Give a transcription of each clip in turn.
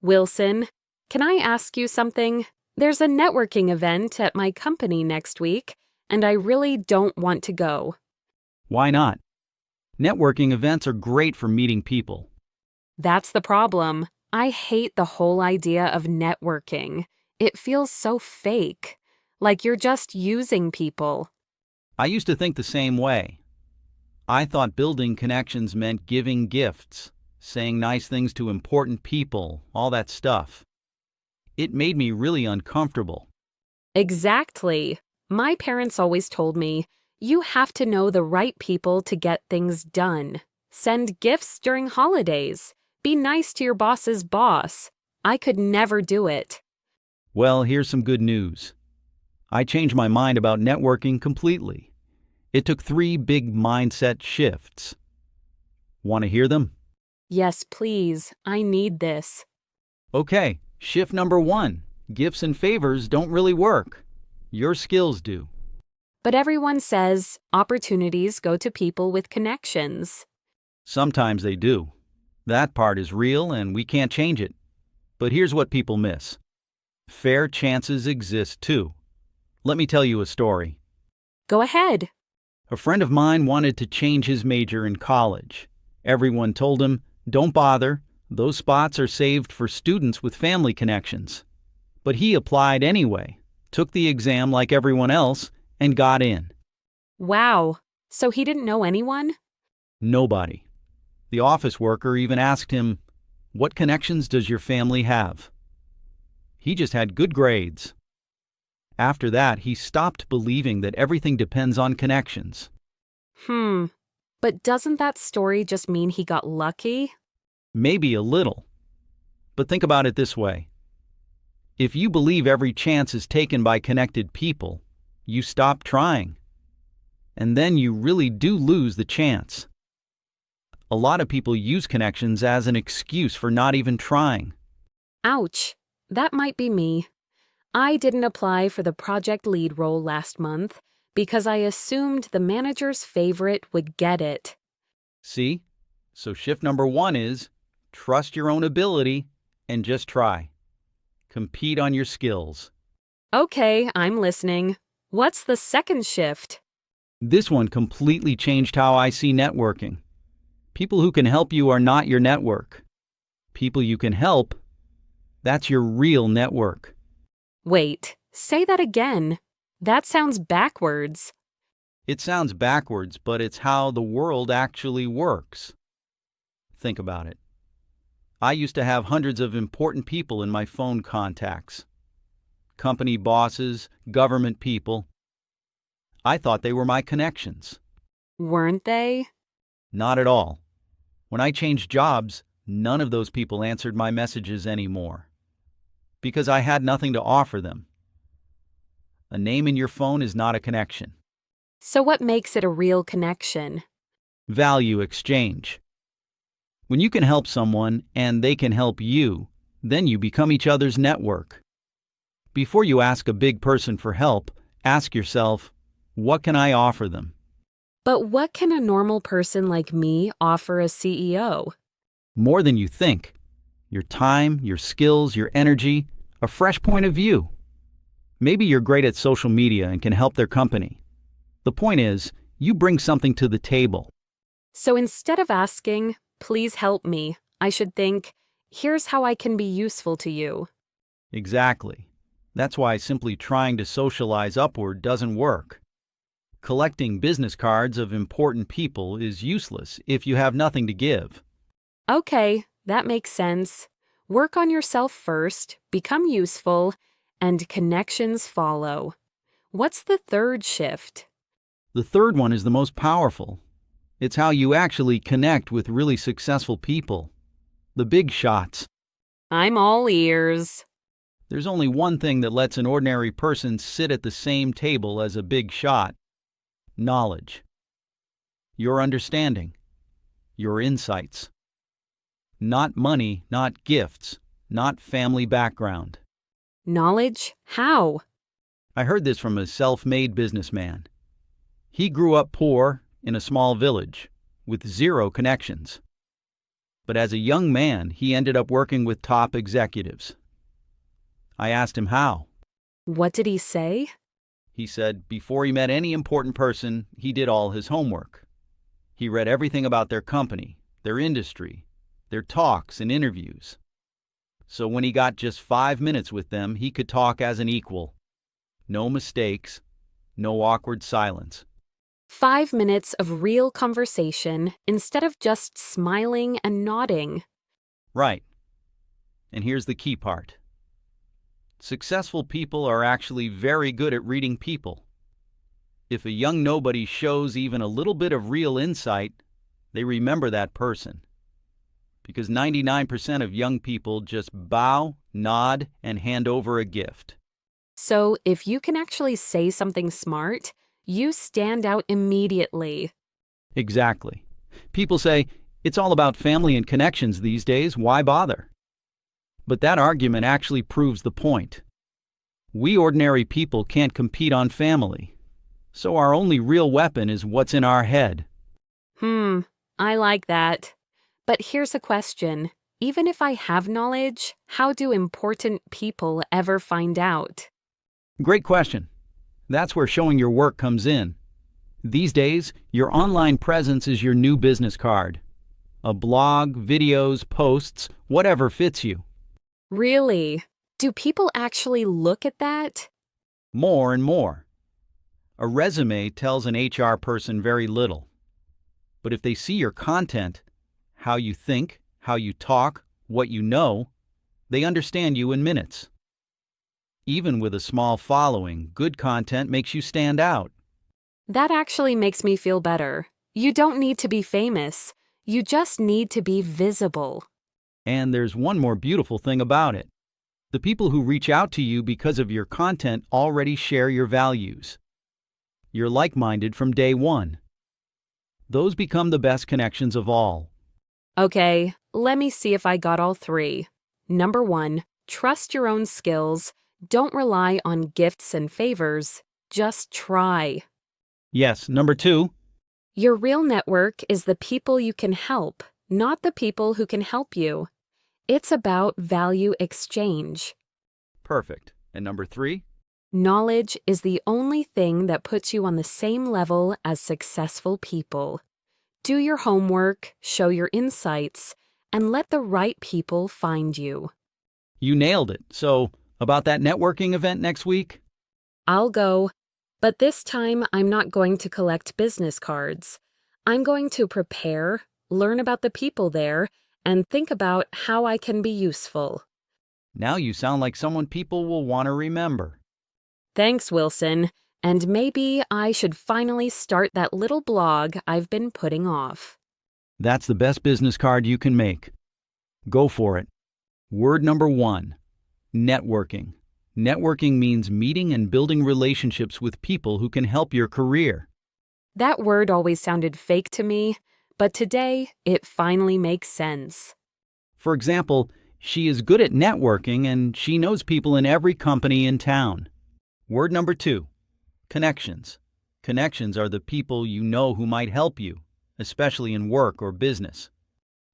Wilson, can I ask you something? There's a networking event at my company next week, and I really don't want to go. Why not? Networking events are great for meeting people. That's the problem. I hate the whole idea of networking. It feels so fake, like you're just using people. I used to think the same way. I thought building connections meant giving gifts, saying nice things to important people, all that stuff. It made me really uncomfortable. Exactly. My parents always told me, you have to know the right people to get things done. Send gifts during holidays. Be nice to your boss's boss. I could never do it. Well, here's some good news. I changed my mind about networking completely. It took 3 big mindset shifts. Want to hear them? Yes, please. I need this. Okay, shift number 1. Gifts and favors don't really work. Your skills do. But everyone says opportunities go to people with connections. Sometimes they do. That part is real and we can't change it. But here's what people miss. Fair chances exist too. Let me tell you a story. Go ahead. A friend of mine wanted to change his major in college. Everyone told him, don't bother, those spots are saved for students with family connections. But he applied anyway, took the exam like everyone else, and got in. Wow. So he didn't know anyone? Nobody. The office worker even asked him, what connections does your family have? He just had good grades. After that, he stopped believing that everything depends on connections. But doesn't that story just mean he got lucky? Maybe a little. But think about it this way. If you believe every chance is taken by connected people, you stop trying. And then you really do lose the chance. A lot of people use connections as an excuse for not even trying. Ouch. That might be me. I didn't apply for the project lead role last month because I assumed the manager's favorite would get it. See? So shift number 1 is trust your own ability and just try. Compete on your skills. Okay, I'm listening. What's the second shift? This one completely changed how I see networking. People who can help you are not your network. People you can help, that's your real network. Wait, say that again. That sounds backwards. It sounds backwards, but it's how the world actually works. Think about it. I used to have hundreds of important people in my phone contacts. Company bosses, government people. I thought they were my connections. Weren't they? Not at all. When I changed jobs, none of those people answered my messages anymore. Because I had nothing to offer them. A name in your phone is not a connection. So what makes it a real connection? Value exchange. When you can help someone and they can help you, then you become each other's network. Before you ask a big person for help, ask yourself, what can I offer them? But what can a normal person like me offer a CEO? More than you think. Your time, your skills, your energy, a fresh point of view. Maybe you're great at social media and can help their company. The point is, you bring something to the table. So instead of asking, please help me, I should think, here's how I can be useful to you. Exactly. That's why simply trying to socialize upward doesn't work. Collecting business cards of important people is useless if you have nothing to give. Okay, that makes sense. Work on yourself first, become useful, and connections follow. What's the third shift? The third one is the most powerful. It's how you actually connect with really successful people. The big shots. I'm all ears. There's only one thing that lets an ordinary person sit at the same table as a big shot. Knowledge. Your understanding. Your insights. Not money, not gifts, not family background. Knowledge? How? I heard this from a self-made businessman. He grew up poor in a small village with 0 connections. but as a young man, he ended up working with top executives. I asked him how. What did he say? He said before he met any important person, he did all his homework. He read everything about their company, their industry, their talks and interviews. So when he got just 5 minutes with them, he could talk as an equal. No mistakes, no awkward silence. 5 minutes of real conversation instead of just smiling and nodding. Right. And here's the key part. Successful people are actually very good at reading people. If a young nobody shows even a little bit of real insight, they remember that person. Because 99% of young people just bow, nod, and hand over a gift. So if you can actually say something smart, you stand out immediately. Exactly. People say, it's all about family and connections these days, why bother? But that argument actually proves the point. We ordinary people can't compete on family, so our only real weapon is what's in our head. I like that. But here's a question. Even if I have knowledge, how do important people ever find out? Great question. That's where showing your work comes in. These days, your online presence is your new business card. A blog, videos, posts, whatever fits you. Really? Do people actually look at that? More and more. A resume tells an HR person very little. But if they see your content, how you think, how you talk, what you know, they understand you in minutes. Even with a small following, good content makes you stand out. That actually makes me feel better. You don't need to be famous. You just need to be visible. And there's one more beautiful thing about it. The people who reach out to you because of your content already share your values. You're like-minded from day one. Those become the best connections of all. Okay, let me see if I got all three. Number 1, trust your own skills. Don't rely on gifts and favors. Just try. Yes, number 2. Your real network is the people you can help, not the people who can help you. It's about value exchange. Perfect. And number 3? Knowledge is the only thing that puts you on the same level as successful people. Do your homework, show your insights, and let the right people find you. You nailed it. So, about that networking event next week? I'll go, but this time I'm not going to collect business cards. I'm going to prepare, learn about the people there, and think about how I can be useful. Now you sound like someone people will want to remember. Thanks, Wilson. And maybe I should finally start that little blog I've been putting off. That's the best business card you can make. Go for it. Word number 1, networking. Networking means meeting and building relationships with people who can help your career. That word always sounded fake to me, but today it finally makes sense. For example, she is good at networking and she knows people in every company in town. Word number 2, connections. Connections are the people you know who might help you, especially in work or business.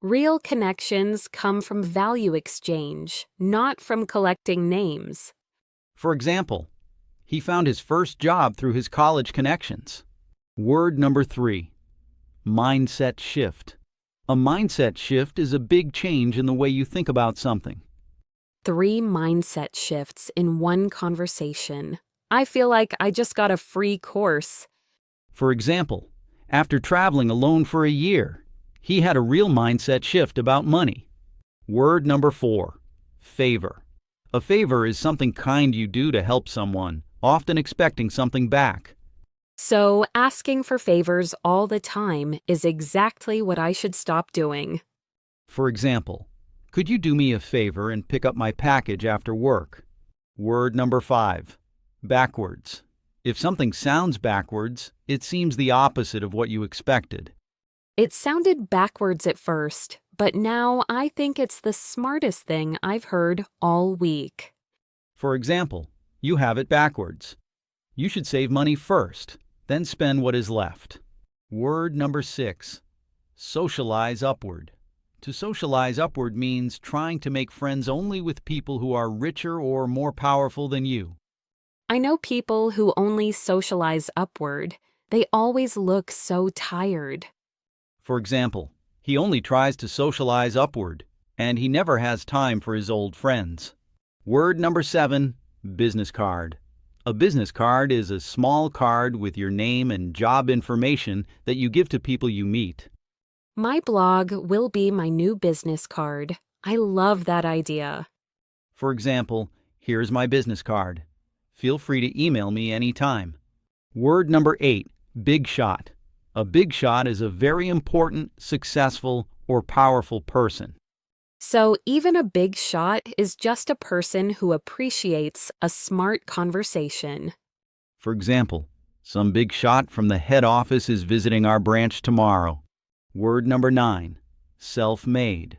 Real connections come from value exchange, not from collecting names. For example, he found his first job through his college connections. Word number 3, mindset shift. A mindset shift is a big change in the way you think about something. 3 mindset shifts in one conversation. I feel like I just got a free course. For example, after traveling alone for a year, he had a real mindset shift about money. Word number 4, favor. A favor is something kind you do to help someone, often expecting something back. So asking for favors all the time is exactly what I should stop doing. For example, could you do me a favor and pick up my package after work? Word number 5, backwards. If something sounds backwards, it seems the opposite of what you expected. It sounded backwards at first, but now I think it's the smartest thing I've heard all week. For example, you have it backwards. You should save money first, then spend what is left. Word number 6, socialize upward. To socialize upward means trying to make friends only with people who are richer or more powerful than you. I know people who only socialize upward. They always look so tired. For example, he only tries to socialize upward, and he never has time for his old friends. Word number 7, business card. A business card is a small card with your name and job information that you give to people you meet. My blog will be my new business card. I love that idea. For example, here's my business card. Feel free to email me anytime. Word number 8, big shot. A big shot is a very important, successful, or powerful person. So even a big shot is just a person who appreciates a smart conversation. For example, some big shot from the head office is visiting our branch tomorrow. Word number 9, self-made.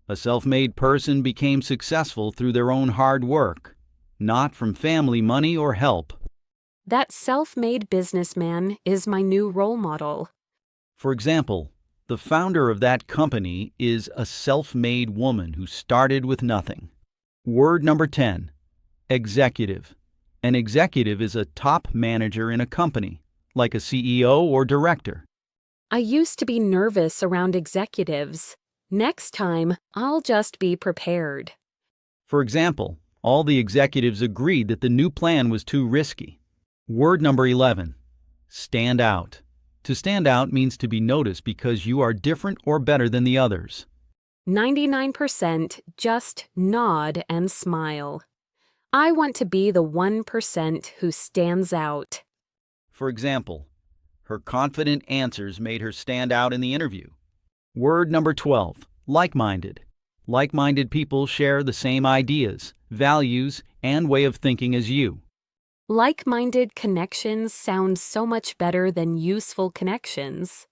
A self-made person became successful through their own hard work, not from family money or help. That self-made businessman is my new role model. For example, the founder of that company is a self-made woman who started with nothing. Word number 10, executive. An executive is a top manager in a company, like a CEO or director. I used to be nervous around executives. Next time, I'll just be prepared. For example, all the executives agreed that the new plan was too risky. Word number 11, stand out. To stand out means to be noticed because you are different or better than the others. 99% just nod and smile. I want to be the 1% who stands out. For example, her confident answers made her stand out in the interview. Word number 12, like-minded. Like-minded people share the same ideas, values, and way of thinking as you. Like-minded connections sound so much better than useful connections.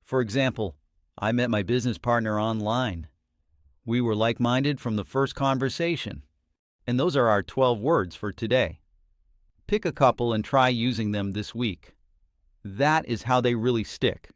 For example, I met my business partner online. We were like-minded from the first conversation. And those are our 12 words for today. Pick a couple and try using them this week. That is how they really stick.